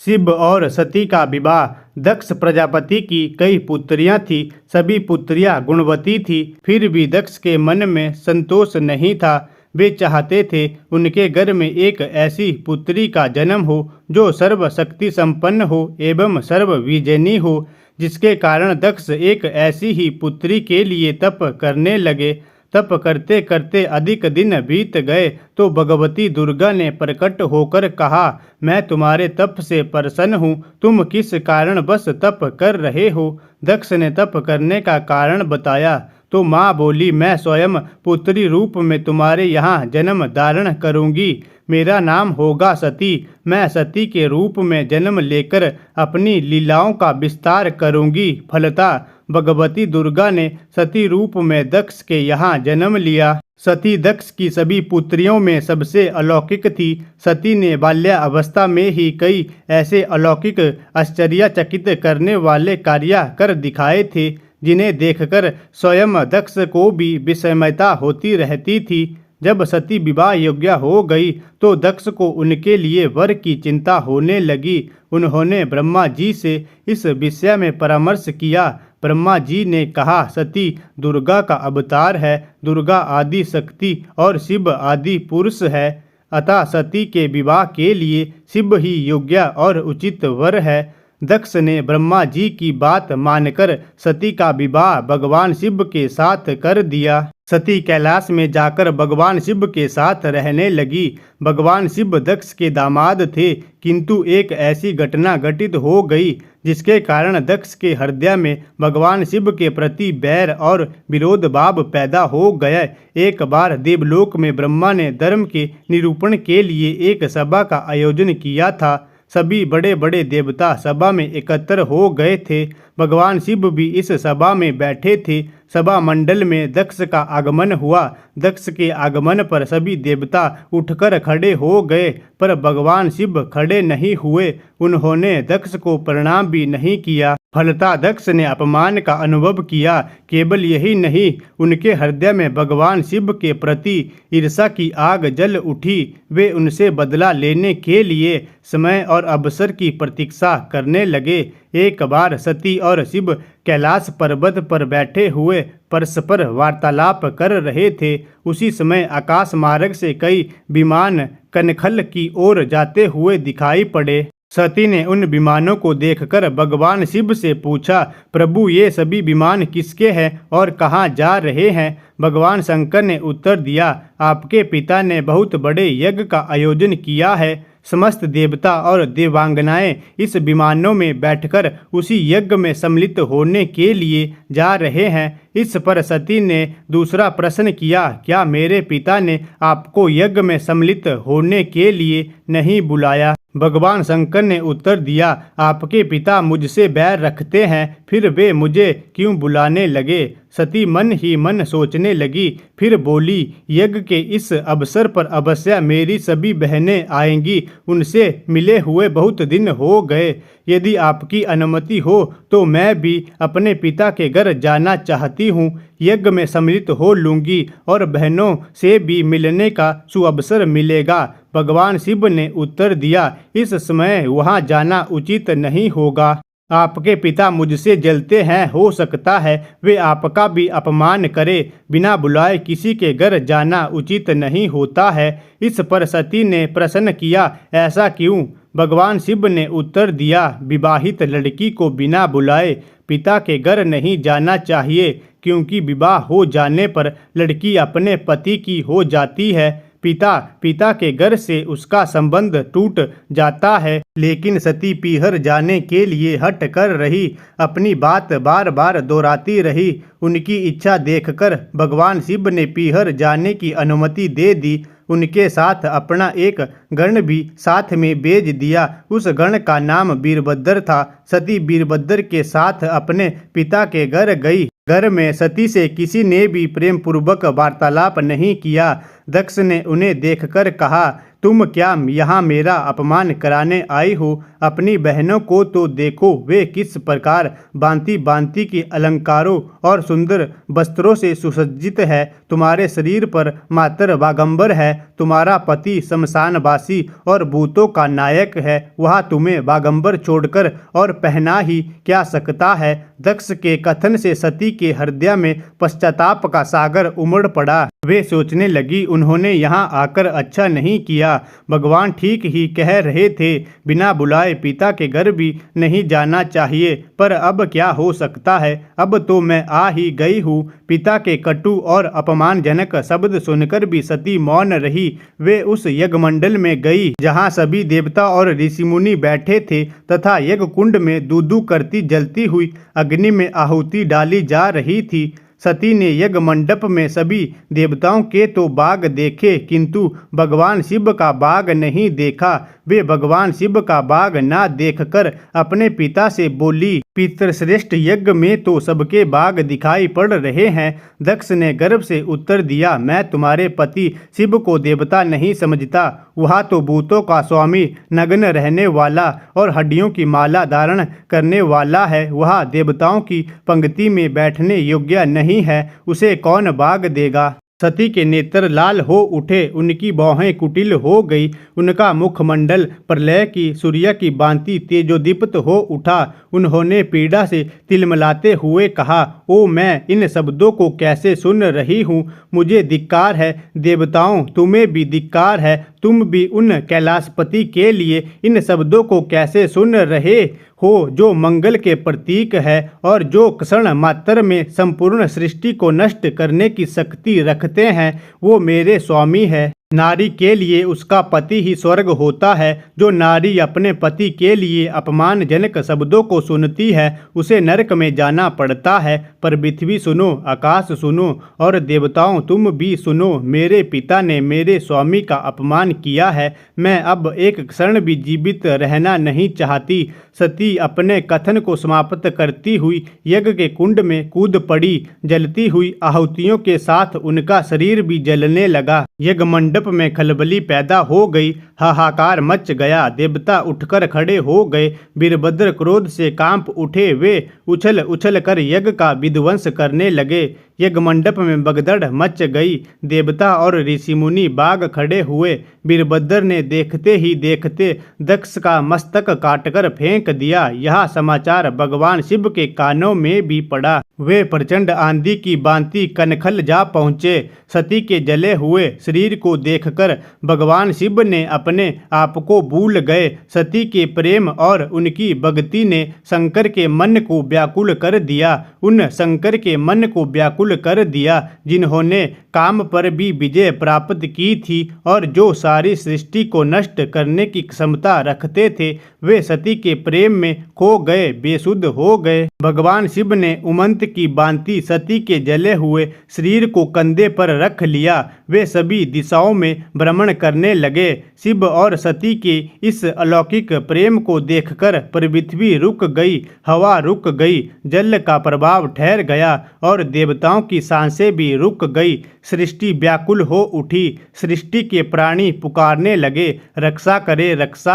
शिव और सती का विवाह। दक्ष प्रजापति की कई पुत्रियां थी, सभी पुत्रियां गुणवती थी। फिर भी दक्ष के मन में संतोष नहीं था। वे चाहते थे उनके घर में एक ऐसी पुत्री का जन्म हो जो सर्वशक्ति संपन्न हो एवं सर्वविजयी हो, जिसके कारण दक्ष एक ऐसी ही पुत्री के लिए तप करने लगे। तप करते करते अधिक दिन बीत गए तो भगवती दुर्गा ने प्रकट होकर कहा, मैं तुम्हारे तप से प्रसन्न हूँ, तुम किस कारण बस तप कर रहे हो। दक्ष ने तप करने का कारण बताया तो माँ बोली, मैं स्वयं पुत्री रूप में तुम्हारे यहाँ जन्म धारण करूँगी। मेरा नाम होगा सती। मैं सती के रूप में जन्म लेकर अपनी लीलाओं का विस्तार करूँगी। फलतः भगवती दुर्गा ने सती रूप में दक्ष के यहाँ जन्म लिया। सती दक्ष की सभी पुत्रियों में सबसे अलौकिक थी। सती ने बाल्यावस्था में ही कई ऐसे अलौकिक आश्चर्यचकित करने वाले कार्य कर दिखाए थे, जिन्हें देखकर स्वयं दक्ष को भी विस्मयता होती रहती थी। जब सती विवाह योग्य हो गई तो दक्ष को उनके लिए वर की चिंता होने लगी। उन्होंने ब्रह्मा जी से इस विषय में परामर्श किया। ब्रह्मा जी ने कहा, सती दुर्गा का अवतार है। दुर्गा आदि शक्ति और शिव आदि पुरुष है, अतः सती के विवाह के लिए शिव ही योग्य और उचित वर है। दक्ष ने ब्रह्मा जी की बात मानकर सती का विवाह भगवान शिव के साथ कर दिया। सती कैलाश में जाकर भगवान शिव के साथ रहने लगी। भगवान शिव दक्ष के दामाद थे, किंतु एक ऐसी घटना घटित हो गई जिसके कारण दक्ष के हृदय में भगवान शिव के प्रति बैर और विरोध भाव पैदा हो गया। एक बार देवलोक में ब्रह्मा ने धर्म के निरूपण के लिए एक सभा का आयोजन किया था। सभी बड़े बड़े देवता सभा में एकत्र हो गए थे। भगवान शिव भी इस सभा में बैठे थे। सभा मंडल में दक्ष का आगमन हुआ। दक्ष के आगमन पर सभी देवता उठकर खड़े हो गए, पर भगवान शिव खड़े नहीं हुए। उन्होंने दक्ष को प्रणाम भी नहीं किया। फलतः दक्ष ने अपमान का अनुभव किया। केवल यही नहीं, उनके हृदय में भगवान शिव के प्रति ईर्ष्या की आग जल उठी। वे उनसे बदला लेने के लिए समय और अवसर की प्रतीक्षा करने लगे। एक बार सती और शिव कैलाश पर्वत पर बैठे हुए परस्पर वार्तालाप कर रहे थे। उसी समय आकाश मार्ग से कई विमान कनखल की ओर जाते हुए दिखाई पड़े। सती ने उन विमानों को देखकर भगवान शिव से पूछा, प्रभु ये सभी विमान किसके हैं और कहाँ जा रहे हैं। भगवान शंकर ने उत्तर दिया, आपके पिता ने बहुत बड़े यज्ञ का आयोजन किया है। समस्त देवता और देवांगनाएं इस विमानों में बैठकर उसी यज्ञ में सम्मिलित होने के लिए जा रहे हैं। इस पर सती ने दूसरा प्रश्न किया, क्या मेरे पिता ने आपको यज्ञ में सम्मिलित होने के लिए नहीं बुलाया। भगवान शंकर ने उत्तर दिया, आपके पिता मुझसे बैर रखते हैं, फिर वे मुझे क्यों बुलाने लगे। सती मन ही मन सोचने लगी, फिर बोली, यज्ञ के इस अवसर पर अवश्य मेरी सभी बहनें आएंगी। उनसे मिले हुए बहुत दिन हो गए। यदि आपकी अनुमति हो तो मैं भी अपने पिता के घर जाना चाहती हूँ। यज्ञ में सम्मिलित हो लूँगी और बहनों से भी मिलने का सुअवसर मिलेगा। भगवान शिव ने उत्तर दिया, इस समय वहाँ जाना उचित नहीं होगा। आपके पिता मुझसे जलते हैं, हो सकता है वे आपका भी अपमान करे। बिना बुलाए किसी के घर जाना उचित नहीं होता है। इस पर सती ने प्रश्न किया, ऐसा क्यों। भगवान शिव ने उत्तर दिया, विवाहित लड़की को बिना बुलाए पिता के घर नहीं जाना चाहिए, क्योंकि विवाह हो जाने पर लड़की अपने पति की हो जाती है। पिता के घर से उसका संबंध टूट जाता है। लेकिन सती पीहर जाने के लिए हट कर रही, अपनी बात बार बार दोहराती रही। उनकी इच्छा देखकर भगवान शिव ने पीहर जाने की अनुमति दे दी। उनके साथ अपना एक गण भी साथ में भेज दिया। उस गण का नाम वीरभद्र था। सती वीरभद्र के साथ अपने पिता के घर गई। घर में सती से किसी ने भी प्रेम पूर्वक वार्तालाप नहीं किया। दक्ष ने उन्हें देखकर कहा, तुम क्या यहाँ मेरा अपमान कराने आई हो? अपनी बहनों को तो देखो, वे किस प्रकार भांति भांति के अलंकारों और सुंदर वस्त्रों से सुसज्जित है। तुम्हारे शरीर पर मात्र बागंबर है। तुम्हारा पति शमशानवासी और भूतों का नायक है। वह तुम्हें बागंबर छोड़कर और पहना ही क्या सकता है? दक्ष के कथन से सती के हृदय में पश्चाताप का सागर उमड़ पड़ा। वे सोचने लगी, उन्होंने यहाँ आकर अच्छा नहीं किया। भगवान ठीक ही कह रहे थे, बिना बुलाए पिता के घर भी नहीं जाना चाहिए। पर अब क्या हो सकता है? अब तो मैं आ ही गई हूँ। पिता के कटु और अपमानजनक शब्द सुनकर भी सती मौन रही। वे उस यज्ञमंडल में गई जहाँ सभी देवता और ऋषि मुनि बैठे थे तथा यज्ञ कुंड में दूधू करती जलती हुई अग्नि में आहुति डाली जा रही थी। सती ने यज्ञ मंडप में सभी देवताओं के तो बाग देखे, किंतु भगवान शिव का बाग नहीं देखा। वे भगवान शिव का बाग ना देखकर अपने पिता से बोली, पितृश्रेष्ठ यज्ञ में तो सबके बाग दिखाई पड़ रहे हैं। दक्ष ने गर्व से उत्तर दिया, मैं तुम्हारे पति शिव को देवता नहीं समझता। वह तो भूतों का स्वामी, नग्न रहने वाला और हड्डियों की माला धारण करने वाला है। वह देवताओं की पंक्ति में बैठने योग्य नहीं है। उसे कौन बाग देगा? सती के नेत्र लाल हो उठे, उनकी भौहें कुटिल हो गई, उनका मुखमंडल प्रलय की सूर्य की भांति तेजोदीप्त हो उठा। उन्होंने पीड़ा से तिलमिलाते हुए कहा, ओ मैं इन शब्दों को कैसे सुन रही हूँ? मुझे धिक्कार है। देवताओं, तुम्हें भी धिक्कार है। तुम भी उन कैलाशपति के लिए इन शब्दों को कैसे सुन रहे हो जो मंगल के प्रतीक है और जो क्षण मात्र में संपूर्ण सृष्टि को नष्ट करने की शक्ति रखते हैं। वो मेरे स्वामी है। नारी के लिए उसका पति ही स्वर्ग होता है। जो नारी अपने पति के लिए अपमानजनक शब्दों को सुनती है, उसे नरक में जाना पड़ता है। पर पृथ्वी सुनो, आकाश सुनो और देवताओं तुम भी सुनो। मेरे पिता ने मेरे स्वामी का अपमान किया है। मैं अब एक क्षण भी जीवित रहना नहीं चाहती। सती अपने कथन को समाप्त करती हुई यज्ञ के कुंड में कूद पड़ी। जलती हुई आहुतियों के साथ उनका शरीर भी जलने लगा। यज्ञ मंडप में खलबली पैदा हो गई। हाहाकार मच गया। देवता उठकर खड़े हो गए। वीरभद्र क्रोध से कांप उठे। वे उछल उछल कर यज्ञ का विध्वंस करने लगे। यज्ञ मंडप में भगदड़ मच गई। देवता और ऋषि मुनि बाग खड़े हुए। वीरभद्र ने देखते ही देखते दक्ष का मस्तक काटकर फेंक दिया। यह समाचार भगवान शिव के कानों में भी पड़ा। वे प्रचंड आंधी की भांति कनखल जा पहुँचे। सती के जले हुए शरीर को देखकर भगवान शिव ने अपने आप को भूल गए। सती के प्रेम और उनकी भक्ति ने शंकर के मन को व्याकुल कर दिया। उन शंकर के मन को व्याकुल कर दिया जिन्होंने काम पर भी विजय प्राप्त की थी और जो सारी सृष्टि को नष्ट करने की क्षमता रखते थे। वे सती के प्रेम में खो गए, बेसुध हो गए। भगवान शिव ने उमंत की भांति सती के जले हुए शरीर को कंधे पर रख लिया। वे सभी दिशाओं में भ्रमण करने लगे। शिव और सती के इस अलौकिक प्रेम को देखकर पृथ्वी रुक गई, हवा रुक गई, जल का प्रभाव ठहर गया और देवताओं की सांसें भी रुक गई। सृष्टि व्याकुल हो उठी। सृष्टि के प्राणी पुकारने लगे, रक्षा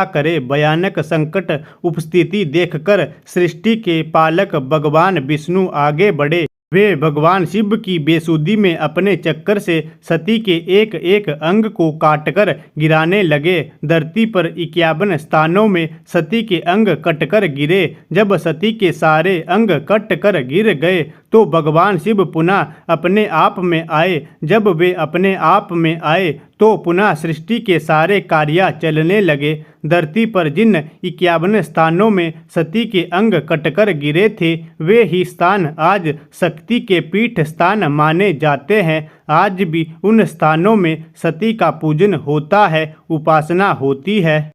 करे। भयानक संकट उपस्थिति देखकर सृष्टि के पालक भगवान विष्णु आगे बढ़े। वे भगवान शिव की बेसुधी में अपने चक्कर से सती के एक एक अंग को काटकर गिराने लगे। धरती पर 51 स्थानों में सती के अंग कटकर गिरे। जब सती के सारे अंग कटकर गिर गए तो भगवान शिव पुनः अपने आप में आए। जब वे अपने आप में आए तो पुनः सृष्टि के सारे कार्य चलने लगे। धरती पर जिन 51 स्थानों में सती के अंग कटकर गिरे थे, वे ही स्थान आज शक्ति के पीठ स्थान माने जाते हैं। आज भी उन स्थानों में सती का पूजन होता है, उपासना होती है।